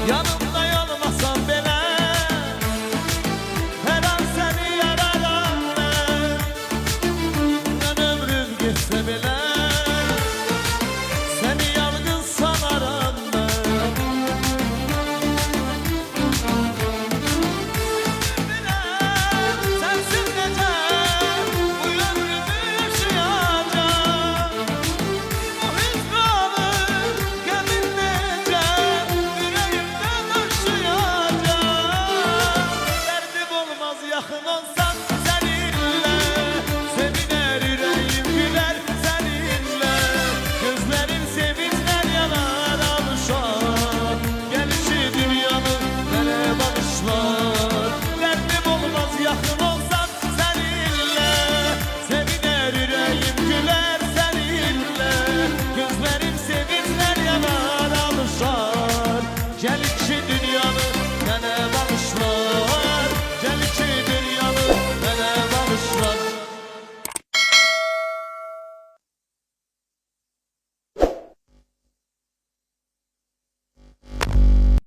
yanımda olmasan belə, hər an səni yararam mən ömrüm geçsə belə, səni yalqın sanaram sensiz necə bu ömrümü yaşayacağım. O hüzn qalır qəmin necə ürəyimdən taşıyacağım. Dərdim olmaz yaxın olsan səninlə, sevinər ürəyim gülər səninlə, gözlərim sevinclər yanar alışar, gəlişi dünyanın mənə bağışlar. Dərdim olmaz yaxın olsan səninlə, sevinər ürəyim gülər səninlə, gözlərim sevinclər yanar alışar, gəlişi dünyanın mənə bağışlar.